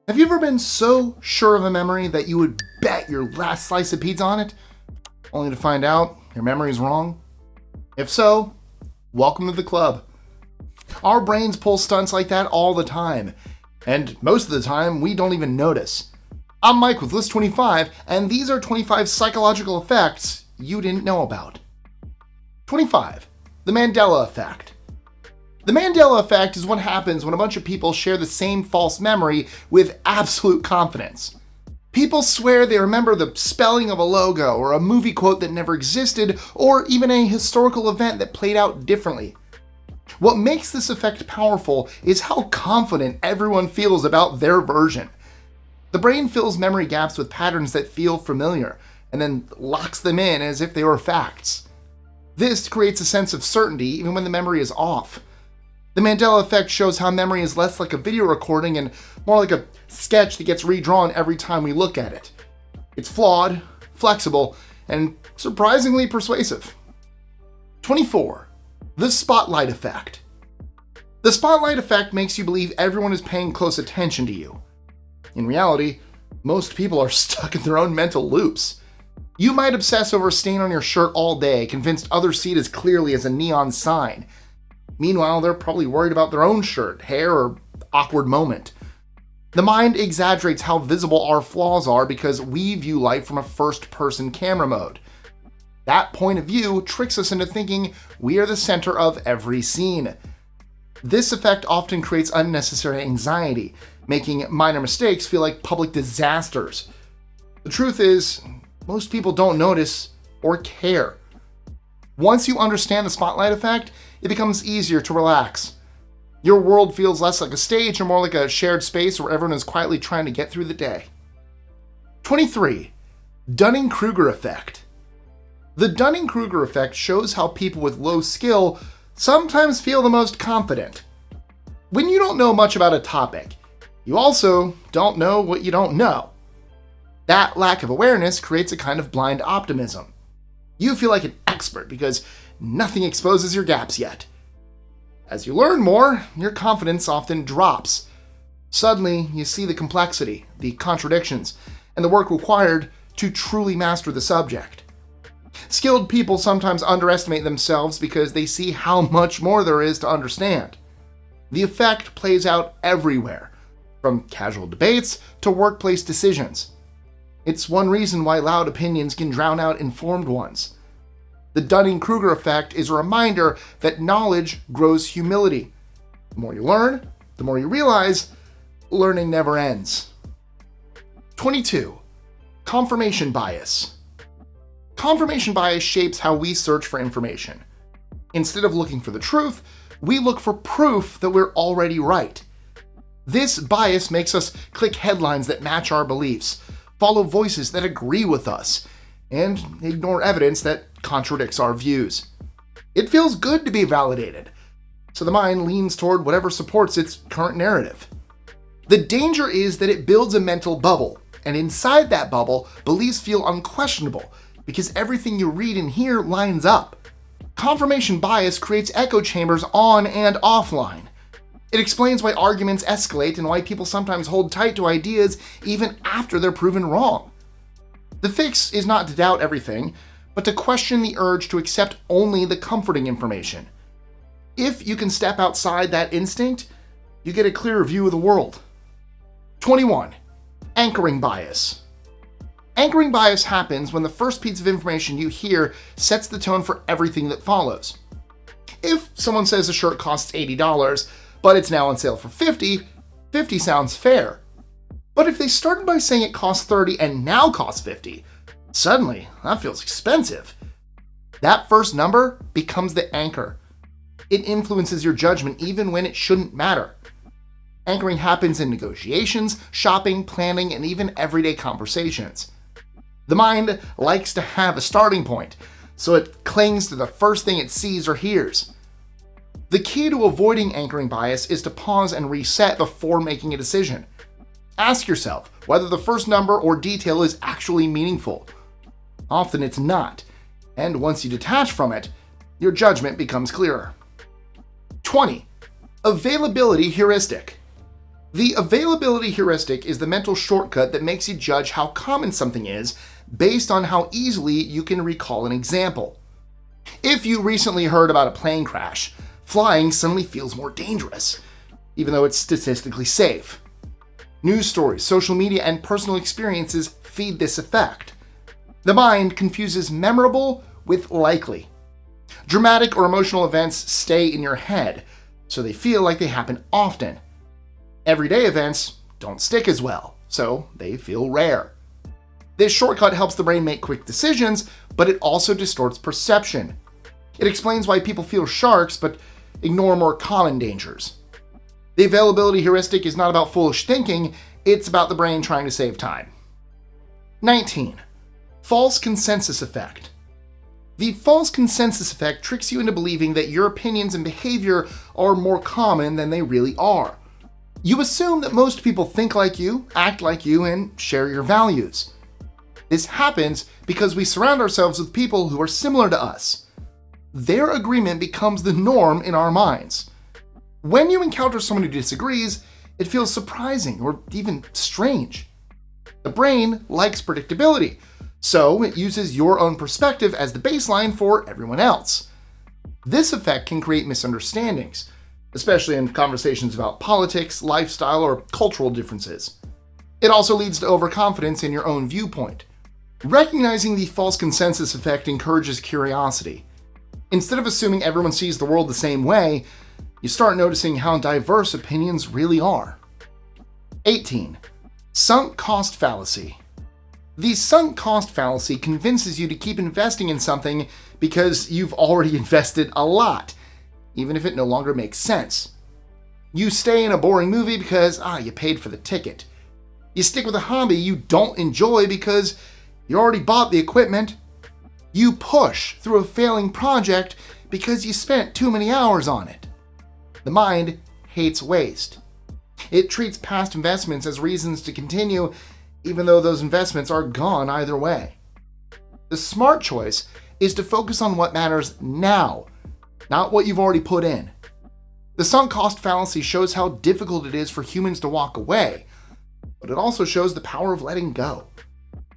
Have you ever been so sure of a memory that you would bet your last slice of pizza on it, only to find out your memory's wrong? If so, welcome to the club. Our brains pull stunts like that all the time, and most of the time we don't even notice. I'm Mike with List 25, and these are 25 psychological effects you didn't know about. 25. The Mandela Effect. The Mandela Effect is what happens when a bunch of people share the same false memory with absolute confidence. People swear they remember the spelling of a logo, or a movie quote that never existed, or even a historical event that played out differently. What makes this effect powerful is how confident everyone feels about their version. The brain fills memory gaps with patterns that feel familiar, and then locks them in as if they were facts. This creates a sense of certainty even when the memory is off. The Mandela Effect shows how memory is less like a video recording and more like a sketch that gets redrawn every time we look at it. It's flawed, flexible, and surprisingly persuasive. 24. The Spotlight Effect. The Spotlight Effect makes you believe everyone is paying close attention to you. In reality, most people are stuck in their own mental loops. You might obsess over a stain on your shirt all day, convinced others see it as clearly as a neon sign. Meanwhile, they're probably worried about their own shirt, hair, or awkward moment. The mind exaggerates how visible our flaws are because we view life from a first-person camera mode. That point of view tricks us into thinking we are the center of every scene. This effect often creates unnecessary anxiety, making minor mistakes feel like public disasters. The truth is, most people don't notice or care. Once you understand the spotlight effect, it becomes easier to relax. Your world feels less like a stage and more like a shared space where everyone is quietly trying to get through the day. 23. Dunning-Kruger Effect. The Dunning-Kruger Effect shows how people with low skill sometimes feel the most confident. When you don't know much about a topic, you also don't know what you don't know. That lack of awareness creates a kind of blind optimism. You feel like an expert because nothing exposes your gaps yet. As you learn more, your confidence often drops. Suddenly, you see the complexity, the contradictions, and the work required to truly master the subject. Skilled people sometimes underestimate themselves because they see how much more there is to understand. The effect plays out everywhere, from casual debates to workplace decisions. It's one reason why loud opinions can drown out informed ones. The Dunning-Kruger Effect is a reminder that knowledge grows humility. The more you learn, the more you realize learning never ends. 22. Confirmation Bias. Confirmation bias shapes how we search for information. Instead of looking for the truth, we look for proof that we're already right. This bias makes us click headlines that match our beliefs, follow voices that agree with us, and ignore evidence that contradicts our views. It feels good to be validated, so the mind leans toward whatever supports its current narrative. The danger is that it builds a mental bubble, and inside that bubble, beliefs feel unquestionable because everything you read and hear lines up. Confirmation bias creates echo chambers on and offline. It explains why arguments escalate and why people sometimes hold tight to ideas even after they're proven wrong. The fix is not to doubt everything, but to question the urge to accept only the comforting information. If you can step outside that instinct, you get a clearer view of the world. 21. Anchoring Bias. Anchoring bias happens when the first piece of information you hear sets the tone for everything that follows. If someone says a shirt costs $80, but it's now on sale for $50, $50 sounds fair. But if they started by saying it costs $30 and now costs $50, suddenly that feels expensive. That first number becomes the anchor. It influences your judgment even when it shouldn't matter. Anchoring happens in negotiations, shopping, planning, and even everyday conversations. The mind likes to have a starting point, so it clings to the first thing it sees or hears. The key to avoiding anchoring bias is to pause and reset before making a decision. Ask yourself whether the first number or detail is actually meaningful. Often it's not, and once you detach from it, your judgment becomes clearer. 20. Availability Heuristic. The availability heuristic is the mental shortcut that makes you judge how common something is based on how easily you can recall an example. If you recently heard about a plane crash, flying suddenly feels more dangerous, even though it's statistically safe. News stories, social media, and personal experiences feed this effect. The mind confuses memorable with likely. Dramatic or emotional events stay in your head, so they feel like they happen often. Everyday events don't stick as well, so they feel rare. This shortcut helps the brain make quick decisions, but it also distorts perception. It explains why people feel sharks but ignore more common dangers. The availability heuristic is not about foolish thinking, it's about the brain trying to save time. 19. False consensus effect. The false consensus effect tricks you into believing that your opinions and behavior are more common than they really are. You assume that most people think like you, act like you, and share your values. This happens because we surround ourselves with people who are similar to us. Their agreement becomes the norm in our minds. When you encounter someone who disagrees, it feels surprising or even strange. The brain likes predictability, so it uses your own perspective as the baseline for everyone else. This effect can create misunderstandings, especially in conversations about politics, lifestyle, or cultural differences. It also leads to overconfidence in your own viewpoint. Recognizing the false consensus effect encourages curiosity. Instead of assuming everyone sees the world the same way, you start noticing how diverse opinions really are. 18. Sunk cost fallacy. The sunk cost fallacy convinces you to keep investing in something because you've already invested a lot, even if it no longer makes sense. You stay in a boring movie because, you paid for the ticket. You stick with a hobby you don't enjoy because you already bought the equipment. You push through a failing project because you spent too many hours on it. The mind hates waste. It treats past investments as reasons to continue, even though those investments are gone either way. The smart choice is to focus on what matters now, not what you've already put in. The sunk cost fallacy shows how difficult it is for humans to walk away, but it also shows the power of letting go.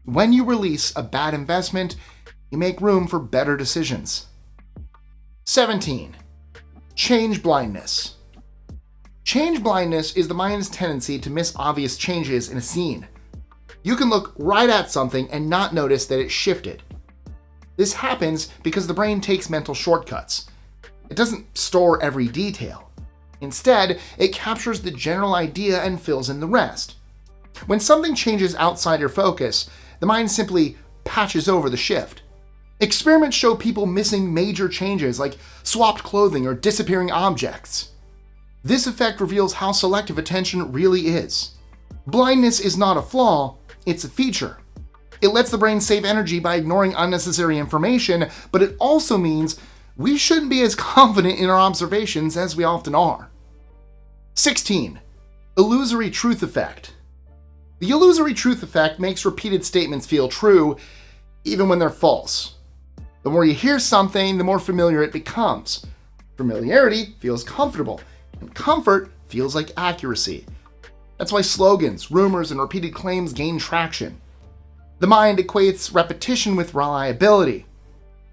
When you release a bad investment, you make room for better decisions. 17. Change blindness. Change blindness is the mind's tendency to miss obvious changes in a scene. You can look right at something and not notice that it shifted. This happens because the brain takes mental shortcuts. It doesn't store every detail. Instead, it captures the general idea and fills in the rest. When something changes outside your focus, the mind simply patches over the shift. Experiments show people missing major changes like swapped clothing or disappearing objects. This effect reveals how selective attention really is. Blindness is not a flaw, it's a feature. It lets the brain save energy by ignoring unnecessary information, but it also means we shouldn't be as confident in our observations as we often are. 16. Illusory truth effect. The illusory truth effect makes repeated statements feel true, even when they're false. The more you hear something, the more familiar it becomes. Familiarity feels comfortable, and comfort feels like accuracy. That's why slogans, rumors, and repeated claims gain traction. The mind equates repetition with reliability.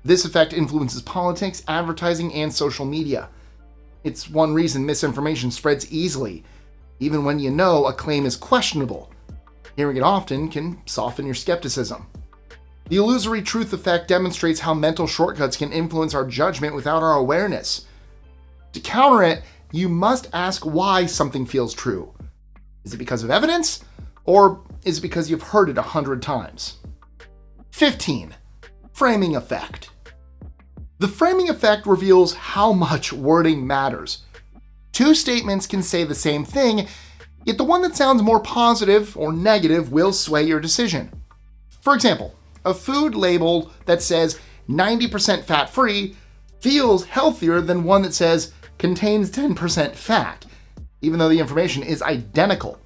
This effect influences politics, advertising, and social media. It's one reason misinformation spreads easily, even when you know a claim is questionable. Hearing it often can soften your skepticism. The illusory truth effect demonstrates how mental shortcuts can influence our judgment without our awareness. To counter it, you must ask why something feels true. Is it because of evidence, or is it because you've heard it 100 times? 15. Framing effect. The framing effect reveals how much wording matters. Two statements can say the same thing, yet the one that sounds more positive or negative will sway your decision. For example, a food label that says 90% fat-free feels healthier than one that says contains 10% fat, even though the information is identical.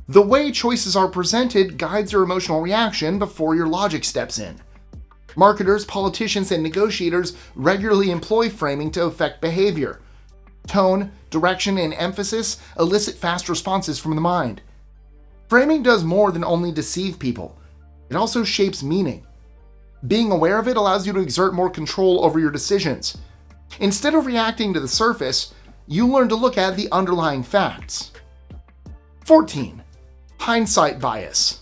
The way choices are presented guides your emotional reaction before your logic steps in. Marketers, politicians, and negotiators regularly employ framing to affect behavior. Tone, direction, and emphasis elicit fast responses from the mind. Framing does more than only deceive people. It also shapes meaning. Being aware of it allows you to exert more control over your decisions. Instead of reacting to the surface, you learn to look at the underlying facts. 14. Hindsight Bias.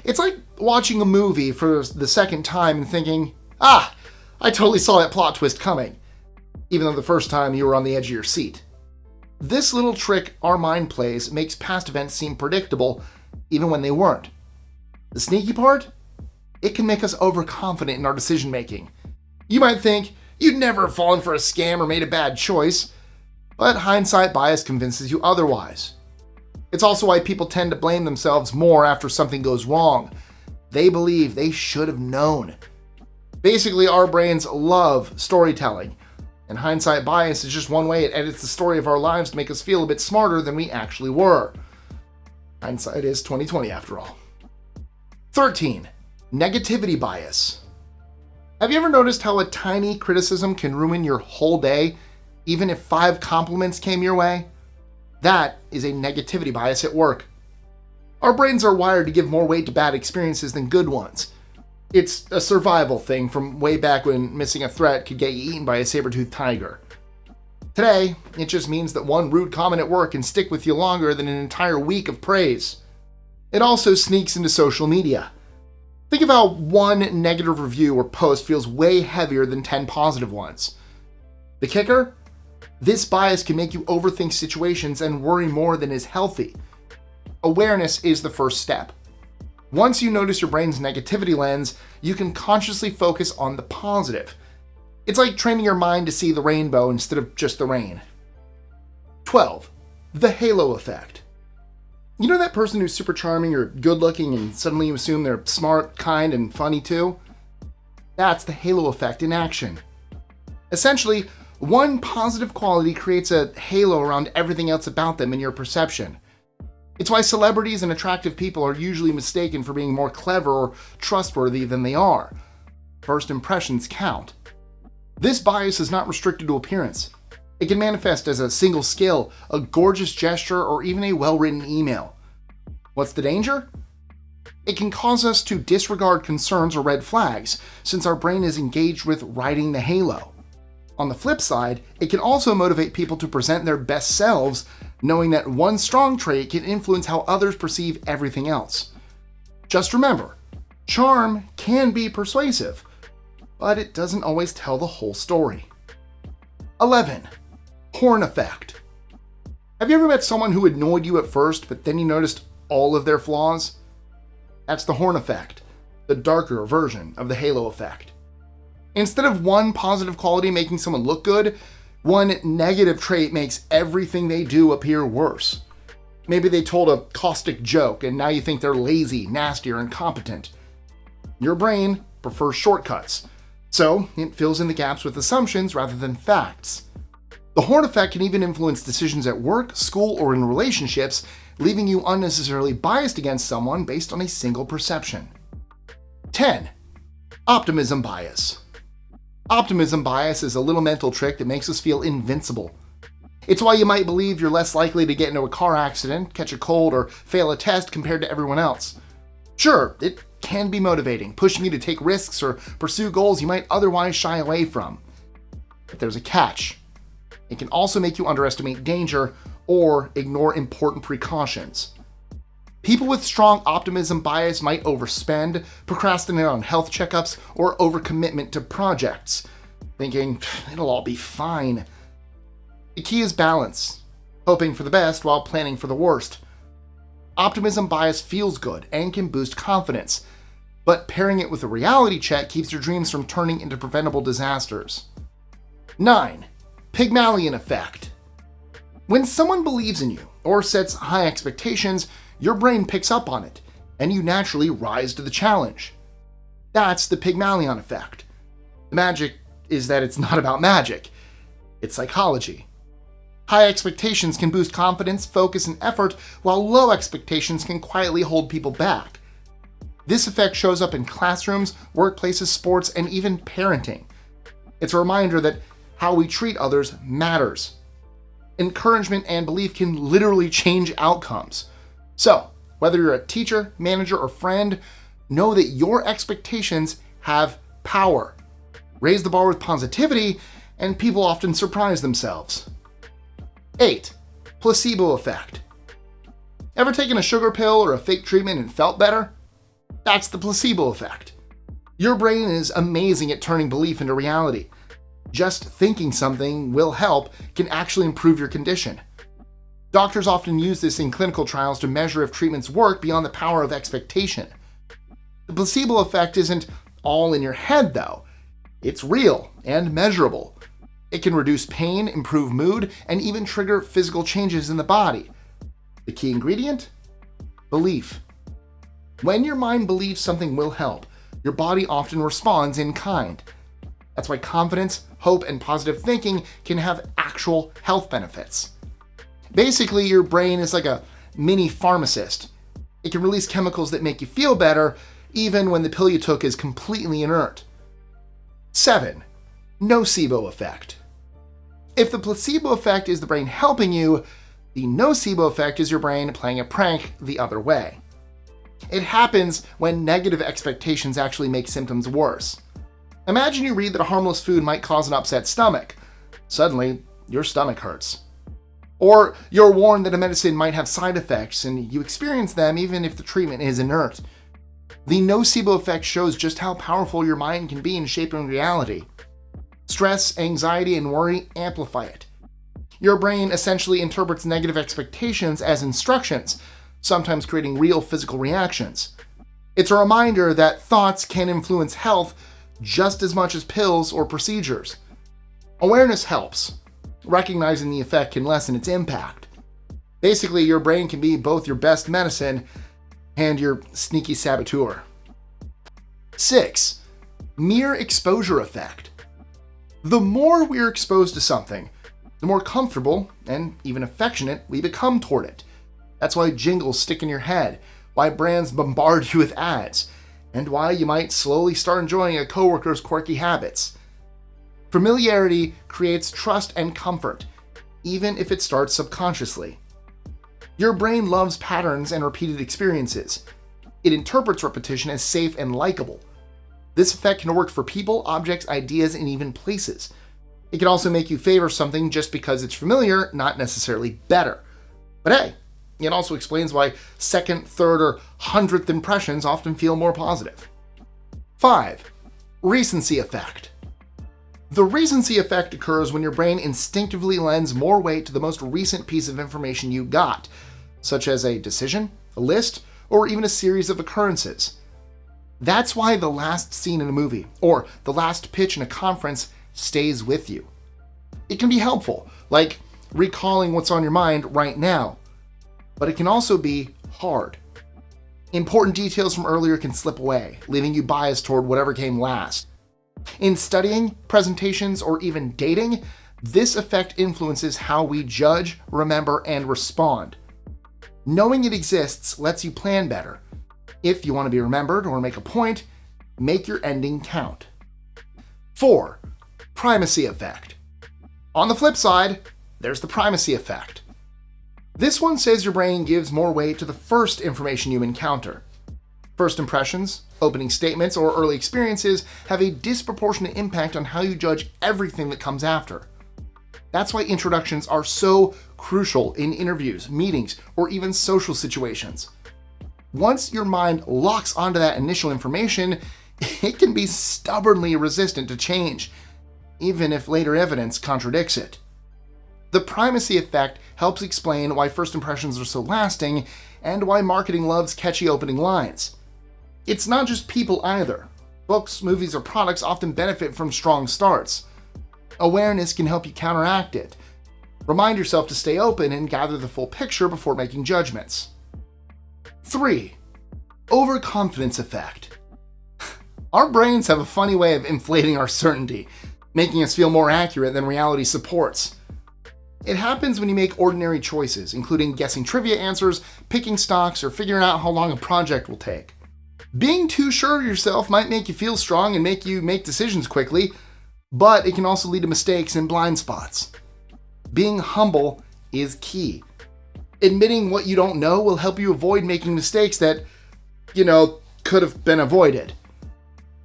It's like watching a movie for the second time and thinking, I totally saw that plot twist coming, even though the first time you were on the edge of your seat. This little trick our mind plays makes past events seem predictable, even when they weren't. The sneaky part? It can make us overconfident in our decision making. You might think you'd never have fallen for a scam or made a bad choice, but hindsight bias convinces you otherwise. It's also why people tend to blame themselves more after something goes wrong. They believe they should have known. Basically, our brains love storytelling, and hindsight bias is just one way it edits the story of our lives to make us feel a bit smarter than we actually were. Hindsight is 20/20 after all. 13. Negativity bias. Have you ever noticed how a tiny criticism can ruin your whole day, even if 5 compliments came your way? That is a negativity bias at work. Our brains are wired to give more weight to bad experiences than good ones. It's a survival thing from way back when missing a threat could get you eaten by a saber-toothed tiger. Today, it just means that one rude comment at work can stick with you longer than an entire week of praise. It also sneaks into social media. Think of how one negative review or post feels way heavier than 10 positive ones. The kicker? This bias can make you overthink situations and worry more than is healthy. Awareness is the first step. Once you notice your brain's negativity lens, you can consciously focus on the positive. It's like training your mind to see the rainbow instead of just the rain. 12. The halo effect. You know that person who's super charming or good looking and suddenly you assume they're smart, kind, and funny too? That's the halo effect in action. Essentially, one positive quality creates a halo around everything else about them in your perception. It's why celebrities and attractive people are usually mistaken for being more clever or trustworthy than they are. First impressions count. This bias is not restricted to appearance. It can manifest as a single skill, a gorgeous gesture, or even a well-written email. What's the danger? It can cause us to disregard concerns or red flags, since our brain is engaged with riding the halo. On the flip side, it can also motivate people to present their best selves, knowing that one strong trait can influence how others perceive everything else. Just remember, charm can be persuasive, but it doesn't always tell the whole story. 11. Horn effect. Have you ever met someone who annoyed you at first, but then you noticed all of their flaws? That's the horn effect, the darker version of the halo effect. Instead of one positive quality making someone look good, one negative trait makes everything they do appear worse. Maybe they told a caustic joke and now you think they're lazy, nasty, or incompetent. Your brain prefers shortcuts, so it fills in the gaps with assumptions rather than facts. The horn effect can even influence decisions at work, school, or in relationships, leaving you unnecessarily biased against someone based on a single perception. 10. Optimism bias. Optimism bias is a little mental trick that makes us feel invincible. It's why you might believe you're less likely to get into a car accident, catch a cold, or fail a test compared to everyone else. Sure, it can be motivating, pushing you to take risks or pursue goals you might otherwise shy away from. But there's a catch. It can also make you underestimate danger or ignore important precautions. People with strong optimism bias might overspend, procrastinate on health checkups, or overcommitment to projects, thinking it'll all be fine. The key is balance, hoping for the best while planning for the worst. Optimism bias feels good and can boost confidence, but pairing it with a reality check keeps your dreams from turning into preventable disasters. 9. Pygmalion Effect. When someone believes in you or sets high expectations, your brain picks up on it, and you naturally rise to the challenge. That's the Pygmalion Effect. The magic is that it's not about magic. It's psychology. High expectations can boost confidence, focus, and effort, while low expectations can quietly hold people back. This effect shows up in classrooms, workplaces, sports, and even parenting. It's a reminder that how we treat others matters. Encouragement and belief can literally change outcomes. So, whether you're a teacher, manager, or friend, know that your expectations have power. Raise the bar with positivity, and people often surprise themselves. 8. Placebo Effect. Ever taken a sugar pill or a fake treatment and felt better? That's the placebo effect. Your brain is amazing at turning belief into reality. Just thinking something will help can actually improve your condition. Doctors often use this in clinical trials to measure if treatments work beyond the power of expectation. The placebo effect isn't all in your head, though. It's real and measurable. It can reduce pain, improve mood, and even trigger physical changes in the body. The key ingredient? Belief. When your mind believes something will help, your body often responds in kind. That's why confidence, hope, and positive thinking can have actual health benefits. Basically, your brain is like a mini pharmacist. It can release chemicals that make you feel better, even when the pill you took is completely inert. 7. Nocebo Effect. If the placebo effect is the brain helping you, the nocebo effect is your brain playing a prank the other way. It happens when negative expectations actually make symptoms worse. Imagine you read that a harmless food might cause an upset stomach. Suddenly, your stomach hurts. Or you're warned that a medicine might have side effects, and you experience them even if the treatment is inert. The nocebo effect shows just how powerful your mind can be in shaping reality. Stress, anxiety, and worry amplify it. Your brain essentially interprets negative expectations as instructions, sometimes creating real physical reactions. It's a reminder that thoughts can influence health just as much as pills or procedures. Awareness helps. Recognizing the effect can lessen its impact. Basically, your brain can be both your best medicine and your sneaky saboteur. 6. Mere exposure effect. The more we're exposed to something, the more comfortable and even affectionate we become toward it. That's why jingles stick in your head, why brands bombard you with ads, and why you might slowly start enjoying a coworker's quirky habits. Familiarity creates trust and comfort, even if it starts subconsciously. Your brain loves patterns and repeated experiences. It interprets repetition as safe and likable. This effect can work for people, objects, ideas, and even places. It can also make you favor something just because it's familiar, not necessarily better. But hey, it also explains why second, third, or 100th impressions often feel more positive. 5. Recency Effect. The recency effect occurs when your brain instinctively lends more weight to the most recent piece of information you got, such as a decision, a list, or even a series of occurrences. That's why the last scene in a movie, or the last pitch in a conference, stays with you. It can be helpful, like recalling what's on your mind right now, but it can also be hard. Important details from earlier can slip away, leaving you biased toward whatever came last. In studying, presentations, or even dating, this effect influences how we judge, remember, and respond. Knowing it exists lets you plan better. If you want to be remembered or make a point, make your ending count. 4. Primacy Effect. On the flip side, there's the Primacy Effect. This one says your brain gives more weight to the first information you encounter. First impressions, opening statements, or early experiences have a disproportionate impact on how you judge everything that comes after. That's why introductions are so crucial in interviews, meetings, or even social situations. Once your mind locks onto that initial information, it can be stubbornly resistant to change, even if later evidence contradicts it. The primacy effect helps explain why first impressions are so lasting and why marketing loves catchy opening lines. It's not just people either. Books, movies, or products often benefit from strong starts. Awareness can help you counteract it. Remind yourself to stay open and gather the full picture before making judgments. 3. Overconfidence Effect. Our brains have a funny way of inflating our certainty, making us feel more accurate than reality supports. It happens when you make ordinary choices, including guessing trivia answers, picking stocks, or figuring out how long a project will take. Being too sure of yourself might make you feel strong and make you make decisions quickly, but it can also lead to mistakes and blind spots. Being humble is key. Admitting what you don't know will help you avoid making mistakes that, could have been avoided.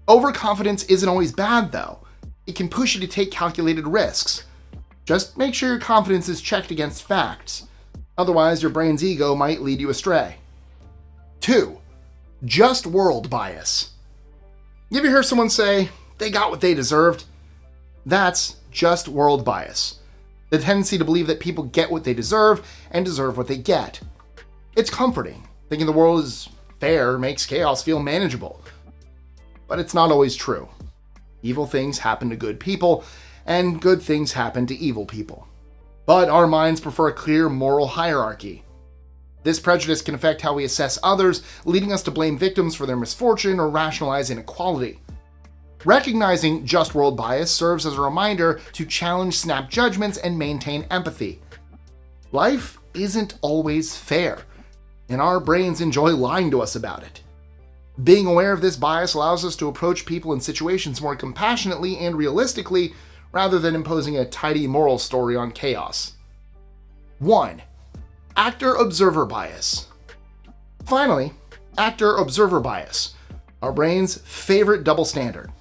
Overconfidence isn't always bad, though. It can push you to take calculated risks. Just make sure your confidence is checked against facts. Otherwise, your brain's ego might lead you astray. 2. Just world bias. You ever hear someone say, they got what they deserved? That's just world bias. The tendency to believe that people get what they deserve and deserve what they get. It's comforting. Thinking the world is fair makes chaos feel manageable. But it's not always true. Evil things happen to good people, and good things happen to evil people. But our minds prefer a clear moral hierarchy. This prejudice can affect how we assess others, leading us to blame victims for their misfortune or rationalize inequality. Recognizing just world bias serves as a reminder to challenge snap judgments and maintain empathy. Life isn't always fair, and our brains enjoy lying to us about it. Being aware of this bias allows us to approach people in situations more compassionately and realistically, rather than imposing a tidy moral story on chaos. 1. Actor-observer bias. Finally, actor-observer bias, our brain's favorite double standard.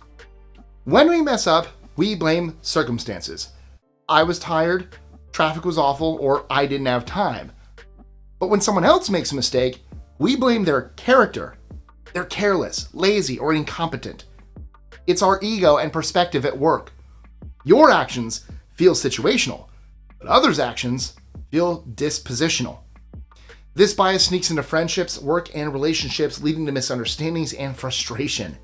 When we mess up, we blame circumstances. I was tired, traffic was awful, or I didn't have time. But when someone else makes a mistake, we blame their character. They're careless, lazy, or incompetent. It's our ego and perspective at work. Your actions feel situational, but others' actions feel dispositional. This bias sneaks into friendships, work, and relationships, leading to misunderstandings and frustration.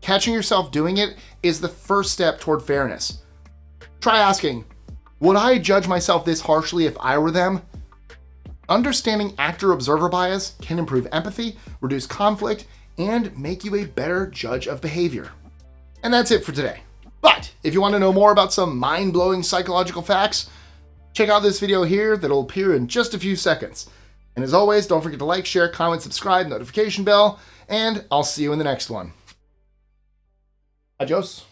Catching yourself doing it is the first step toward fairness. Try asking, would I judge myself this harshly if I were them? Understanding actor-observer bias can improve empathy, reduce conflict, and make you a better judge of behavior. And that's it for today. But if you want to know more about some mind-blowing psychological facts, check out this video here that'll appear in just a few seconds. And as always, don't forget to like, share, comment, subscribe, notification bell, and I'll see you in the next one. Adios.